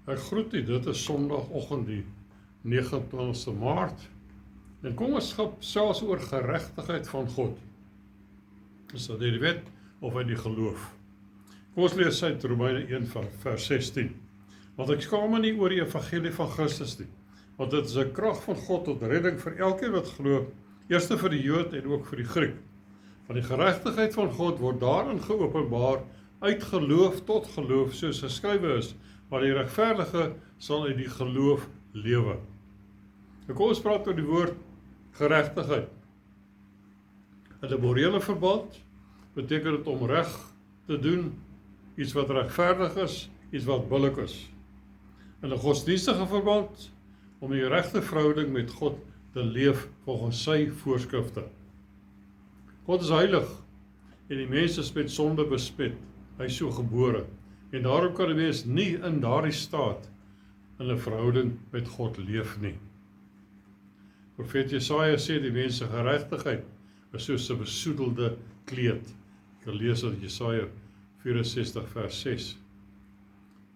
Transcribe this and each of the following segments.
Ek groet u, dit is Sondagoggend die 29ste Maart. En kom ons gesels oor geregtigheid van God. Is dit die wet of uit die geloof? Kom ons lees uit Romeine 1 vers 16. Want ek skaam my nie oor die evangelie van Christus nie, want dit is 'n krag van God tot redding vir elkeen wat glo, eers vir die Jood en ook vir die Griek. Want die geregtigheid van God word daarin geopenbaar uit geloof tot geloof, soos geskrywe is, maar die regverdige sal uit die geloof lewe. Nou kom ons praat oor die woord geregtigheid. In 'n morele verband beteken dit om reg te doen, iets wat regverdig is, iets wat billik is. In 'n godsdienstige verband om die regte verhouding met God te leef volgens sy voorskrifte. God is heilig en die mens is met sonde besmet. Hy is so gebore. En daarom kan die mens nie in daardie staat in 'n verhouding met God leef nie. Profeet Jesaja sê die mens se geregtigheid is soos 'n besoedelde kleed. Ek kan lees uit Jesaja 64 vers 6.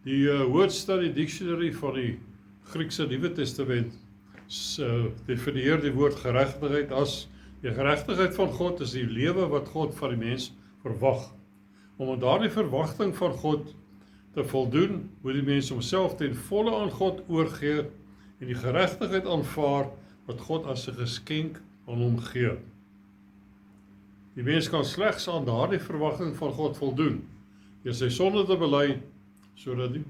Die Word Study Dictionary van die Griekse Nuwe Testament definieer die woord geregtigheid as die geregtigheid van God is die lewe wat God van die mens verwag. Om aan daardie verwagting van God te voldoen, moet die mens homself ten volle aan God oorgee en die geregtigheid aanvaar wat God as 'n geskenk aan hom gee. Die mens kan slegs aan daardie verwagting van God voldoen deur sy sonde te bely, sodat die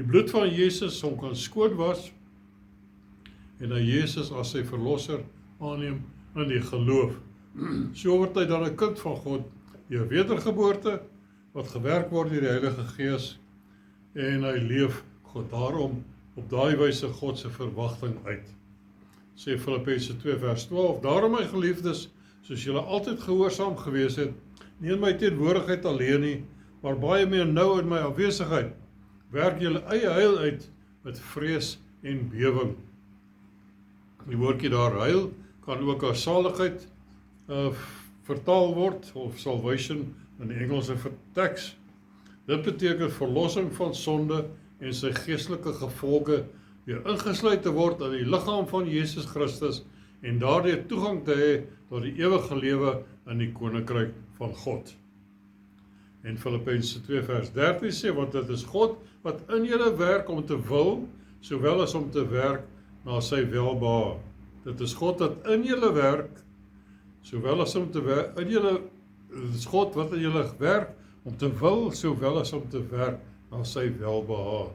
bloed van Jesus hom kan skoon was en hy Jesus as sy verlosser aanneem in die geloof. So word hy dan 'n kind van God deur wedergeboorte wat gewerk word deur die Heilige Gees en hy leef God daarom op daai wyse God se verwagting uit. Sê Filippense 2 vers 12, daarom my geliefdes, soos julle altyd gehoorsaam gewees het, nie in my teenwoordigheid alleen nie, maar baie meer nou in my afwesigheid, werk julle eie heil uit met vrees en bewing. Die woordjie daar heil kan ook as saligheid vertaal word, of salvation in die Engelse teks. Dit beteken verlossing van sonde en sy geestelike gevolge weer ingesluit te word in die liggaam van Jesus Christus en daardeur toegang te hê tot die ewige lewe in die koninkryk van God. En Filippense 2 vers 13 sê, want dit is God wat in julle werk om te wil, sowel as om te werk na sy welbehae. Dit is God wat in julle werk, sowel as om te werk, dit is God wat in julle werk om te wil, sowel as om te werk na sy welbehae.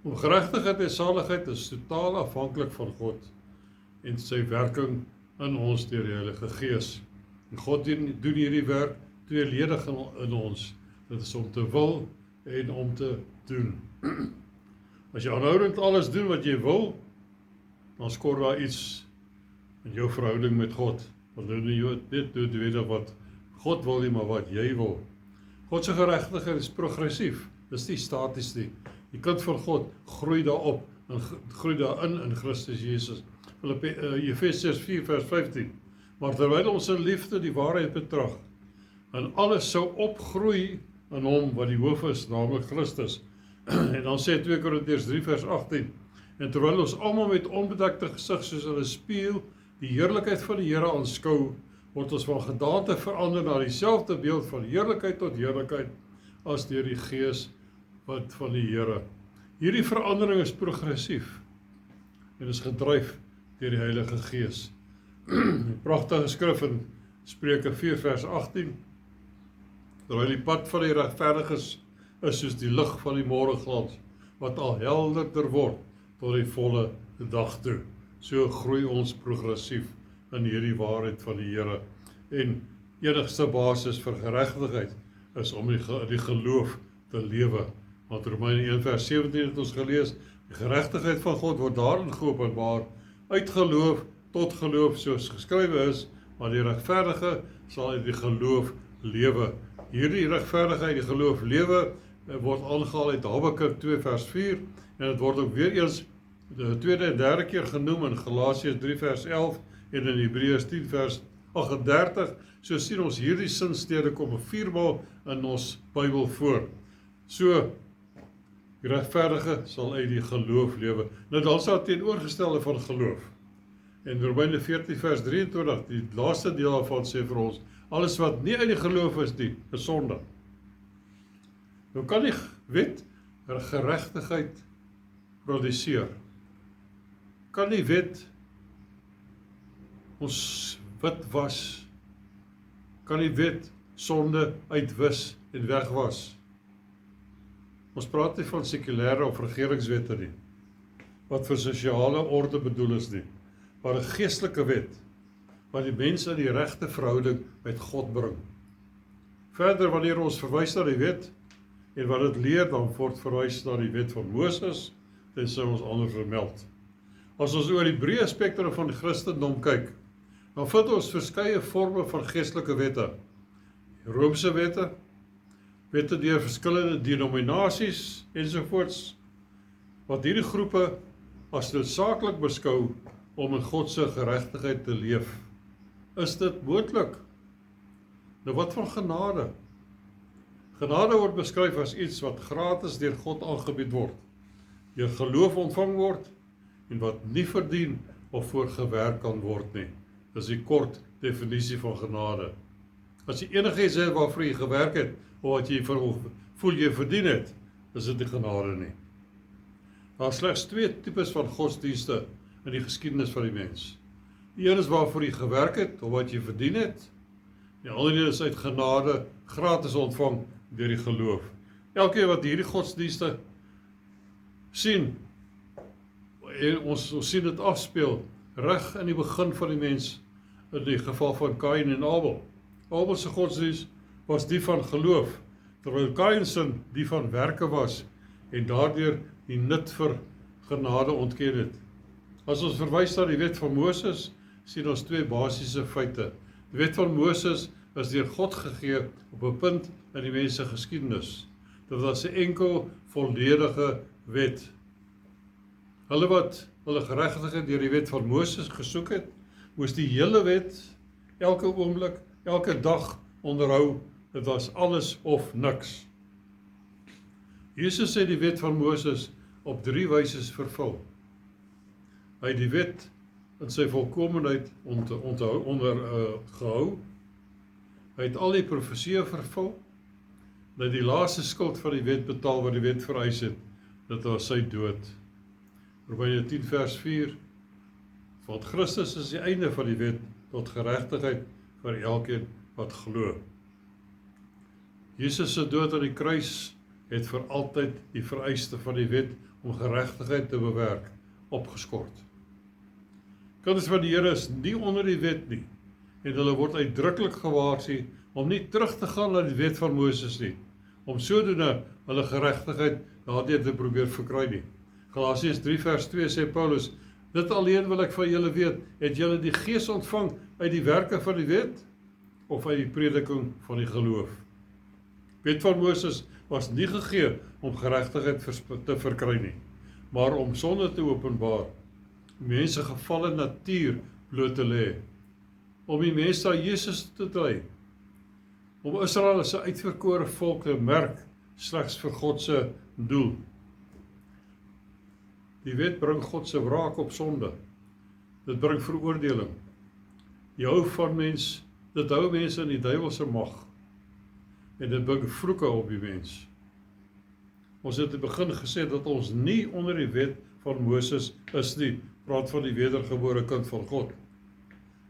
Om geregtigheid en saligheid is totaal afhanklik van God en sy werking in ons deur die Heilige Gees. En God doen hierdie werk tweeledig in ons. Dit is om te wil en om te doen. As jy aanhoudend alles doen wat jy wil, dan skor daar iets in jou verhouding met God. Want dit doen jy wat God wil nie, maar wat jy wil. God se geregtigheid is progressief. Dis nie staties nie. Die kind van God groei daarop en groei daarin in Christus Jesus. Efesiërs 4 vers 15. Maar terwyl ons in liefde die waarheid betrag, en alles sou opgroei in hom wat die hoof is, naamlik Christus. En dan sê 2 Korintiërs 3 vers 18. En terwyl ons almal met onbedekte gesig soos in 'n spieël die heerlikheid van die Here aanskou, word ons van gedaante verander na dieselfde beeld van heerlikheid tot heerlikheid as deur die Gees wat van die Here. Hierdie verandering is progressief en is gedryf deur die Heilige Gees. Die pragtige skrif in Spreuke 4 vers 18. Terwyl die pad van die regverdiges is soos die lig van die môreglans, wat al helderder word tot die volle dag toe. So groei ons progressief in hierdie waarheid van die Here. En enigste basis vir geregtigheid is om die geloof te lewe. Want Romeine 1 vers 17 het ons gelees, die geregtigheid van God word daarin geopenbaar, uit geloof tot geloof, soos geskrywe is, maar die regverdige sal uit die geloof lewe. Hierdie regverdigheid, die geloof lewe, word aangehaal uit Habakuk 2 vers 4, en het word ook weer eens de tweede en derde keer genoem in Galasiërs 3 vers 11 en in Hebreërs 10 vers 38. So sien ons hierdie sinstede kom 4 maal in ons Bybel voor. So, die regverdige sal uit die geloof lewe. Nou dan is daar teenoorgestelde van geloof. En Romeine 14 vers 23, die laaste deel daarvan sê vir ons, alles wat nie uit die geloof is nie, is sonde. Nou kan die wet geregtigheid produseer. Kan die wet ons wit was? Kan die wet sonde uitwis en wegwas? Ons praat nie van sekulêre of regeringswette nie, wat vir sosiale orde bedoel is nie, maar 'n geestelike wet, wat die mens in die regte verhouding met God bring. Verder, wanneer ons verwys na die wet, en wat dit leer, dan word verwys na die wet van Moses, dit sou ons anders vermeld. As ons oor die breë spektrum van die Christendom kyk, dan vind ons verskeie forme van geestelike wette. Romeinse wette, wette deur verskillende denominasies ensovoorts, wat hierdie groepe as noodsaaklik beskou om in God se geregtigheid te leef. Is dit moontlik? Nou wat van genade? Genade word beskryf as iets wat gratis deur God aangebied word, deur geloof ontvang word, en wat nie verdien of voorgewerk kan word nie. Dis die kort definisie van genade. As jy enigiets het waarvoor jy gewerk het, of wat jy voel jy verdien het, is dit nie genade nie. Daar is slegs twee tipes van godsdienste in die geskiedenis van die mens. Die een is waarvoor jy gewerk het, of wat jy verdien het. Die ander is uit genade, gratis ontvang deur die geloof. Elkeen wat hierdie godsdienste sien, en ons sien dit afspeel, reg in die begin van die mens, in die geval van Kain en Abel. Abel se godsdienst was die van geloof, terwyl Kain se die van werke was, en daardeur die nut vir genade ontken het. As ons verwys na die wet van Moses, sien ons twee basiese feite. Die wet van Moses is deur God gegee op 'n punt in die mens se geskiedenis. Dit was 'n enkel volledige wet. Hulle wat hulle geregtigheid deur die wet van Moses gesoek het, moes die hele wet, elke oomblik, elke dag onderhou. Dit was alles of niks. Jesus het die wet van Moses op 3 wyses vervul. Hy het die wet in sy volkomenheid gehou. Hy het al die profesieë vervul. Hy het die laaste skuld van die wet betaal wat die wet vereis het. Dit was sy dood. Romeine 10 vers 4. Want Christus is die einde van die wet tot geregtigheid vir elkeen wat glo. Jesus se dood aan die kruis het vir altyd die vereiste van die wet om geregtigheid te bewerk opgeskort. Kinders van die Here is nie onder die wet nie, en hulle word uitdruklik gewaarsku om nie terug te gaan na die wet van Moses nie, om sodoende hulle geregtigheid daardeur te probeer verkry nie. Galasiërs 3 vers 2 sê Paulus, dit alleen wil ek van julle weet, het julle die Gees ontvang uit die werke van die wet, of uit die prediking van die geloof? Wet van Moses was nie gegee om geregtigheid te verkry nie, maar om sonde te openbaar, om mense gevalle natuur bloot te lê, om die mense aan Jesus te lei, om Israel as 'n uitverkore volk te merk, slegs vir God se doel. Die wet bring God se wraak op sonde. Dit bring veroordeling. Dit hou mense in die duiwelse mag. En dit bring vloeke op die mens. Ons het in die begin gesê dat ons nie onder die wet van Moses is nie. Praat van die wedergebore kind van God.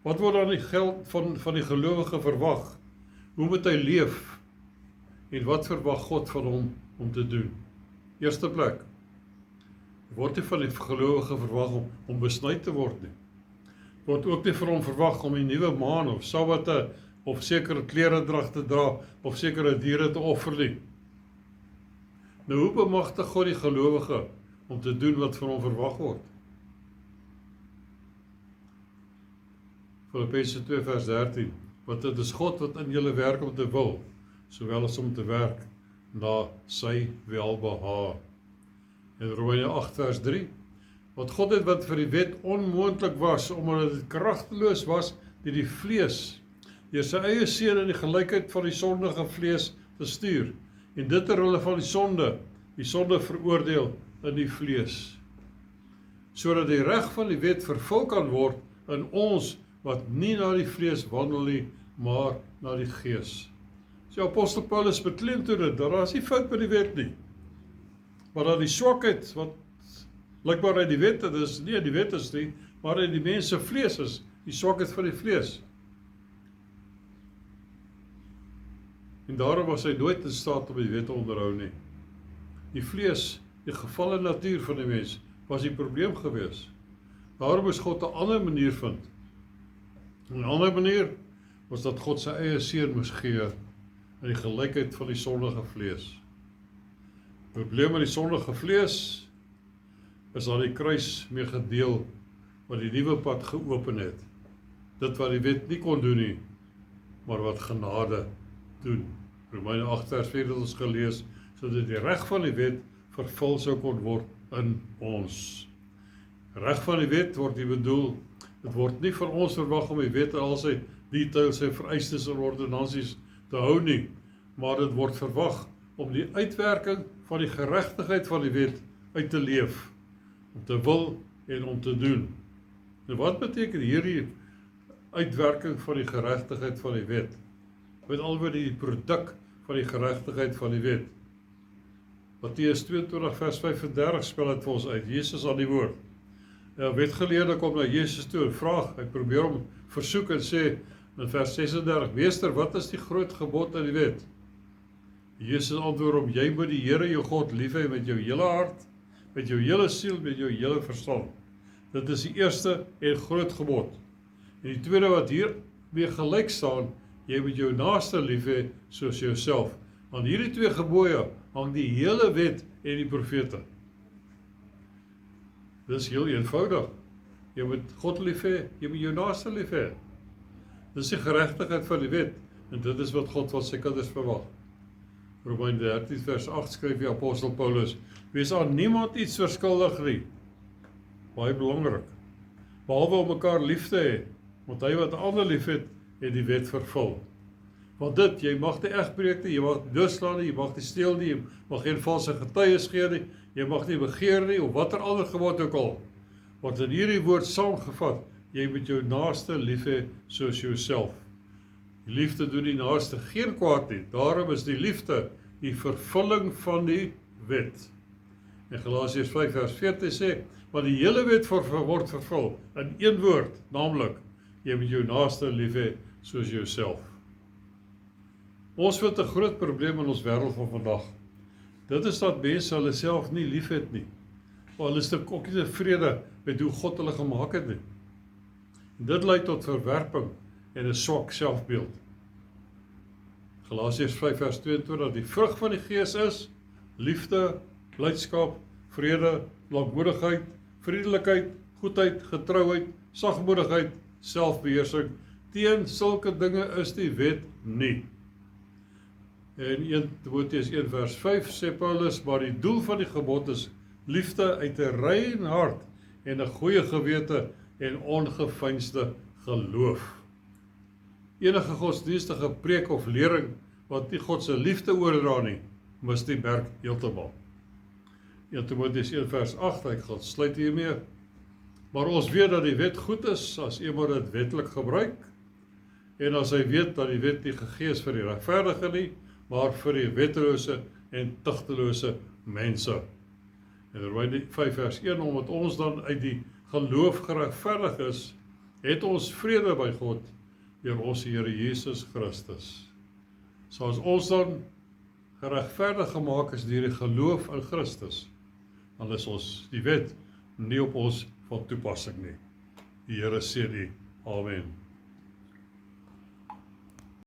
Wat word dan die geld van die gelowige verwag? Hoe moet hy leef? En wat verwag God van hom om te doen? Eerste plek, word nie van die gelowige verwag om besny te word nie. Word ook nie vir hom verwag om die nuwe maan of sabbate of sekere kleredrag te dra of sekere diere te offer nie. Nou hoe bemagtig God die gelowige om te doen wat van hom verwag word? Filippense 2 vers 13, want dit is God wat in julle werk om te wil, sowel as om te werk na sy welbehae. En Romeine 8 vers 3, want God het wat vir die wet onmoontlik was, omdat dit kragteloos was, die vlees, deur sy eie seun in die gelykheid van die sondige vlees te stuur, En dit ter hulle van die sonde veroordeel in die vlees, sodat die reg van die wet vervul kan word in ons wat nie na die vlees wandel nie, maar na die gees. So apostel Paulus beklemtoon dit, dat daar is nie fout by die wet nie, maar dat die swakheid wat blijkbaar uit die wet, dit is nie uit die wet is nie, maar uit die mens se vlees is, die swakheid van die vlees. En daarom was hy nooit in staat om die wet te onderhou nie. Die vlees, die gevalle natuur van die mens, was die probleem gewees. Daarom is God 'n ander manier vind. En 'n ander manier was dat God sy eie seun moes gee in die gelykheid van die sondige vlees. Die probleem met die sondige vlees is dat die kruis mee gedeel wat die nuwe pad geopen het. Dit wat die wet nie kon doen nie, maar wat genade doen. Romeine 8 vers 4 het ons gelees, sodat die reg van die wet vervul sou kon word in ons. Reg van die wet word nie bedoel, dit word nie van ons verwag om die wet en al sy details en vereistes en ordonnansies te hou nie, maar dit word verwag om die uitwerking van die geregtigheid van die wet uit te leef, om te wil en om te doen. Nou wat beteken hierdie uitwerking van die geregtigheid van die wet? Met alweer die produk van die geregtigheid van die wet. Matteus 22 vers 35 spel dit vir ons uit, Jesus aan die woord. Ja, wetgeleerde kom na Jesus toe en vraag, hy probeer hom versoek en sê in vers 36, Meester, wat is die groot gebod in die wet? Jesus antwoord hom, jy moet die Here jou God lief hê met jou hele hart, met jou hele siel, met jou hele verstand. Dit is die eerste en groot gebod. En die tweede wat hier mee gelyk staan, jy moet jou naaste lief hê soos jouself. Aan hierdie twee gebooie hang die hele wet en die profete. Dit is heel eenvoudig. Jy moet God lief hê, jy moet jou naaste lief hê. Dit is die geregtigheid van die wet, en dit is wat God van sy kinders verwag. Romeine 13 vers 8 skryf die apostel Paulus, wees aan niemand iets verskuldig nie. Baie belangrik. Behalwe om mekaar lief te hê, want hy wat ander lief het die wet vervul. Want dit, jy mag nie egbreek nie, jy mag nie doodslaan nie, jy mag nie steel nie, jy mag geen valse getuies gee nie, jy mag nie begeer nie, of watter ander gebod ook al. Want in hierdie woord saamgevat, jy moet jou naaste lief hê soos jouself. Die liefde doen die naaste geen kwaad nie, daarom is die liefde die vervulling van die wet. En Galasiërs 5 vers 14 sê, maar die hele wet word vervul in een woord, naamlik, jy moet jou naaste lief hê soos jouself. Ons vind 'n groot probleem in ons wêreld van vandag. Dit is dat mense hulle self nie lief het nie. Maar hulle is ook nie tevrede met hoe God hulle gemaak het nie. En dit lei tot verwerping en 'n swak selfbeeld. Galasiërs 5 vers 22, dat die vrug van die Gees is liefde, blydskap, vrede, lankmoedigheid, vriendelikheid, goedheid, getrouheid, sagmoedigheid, selfbeheersing. Teen sulke dinge is die wet nie. En 1 Timoteus 1 vers 5 sê Paulus, maar die doel van die gebod is liefde uit 'n rein hart en 'n goeie gewete en ongeveinsde geloof. Enige godsdienstige preek of lering wat nie God se liefde oordra nie, mis die merk heeltemal. 1 Timoteus 1 vers 8, ek gaan sluit hiermee. Maar ons weet dat die wet goed is as iemand dit wettelik gebruik, en as hy weet dat die wet nie gegee is vir die regverdige nie, maar vir die wettelose en tugtelose mense. En Romeine 5 vers 1, omdat ons dan uit die geloof geregverdig is, het ons vrede by God deur ons Here Jesus Christus. So as ons dan geregverdig gemaak is deur die geloof in Christus, dan is ons die wet nie op ons van toepassing nie. Die Here seën u. Amen.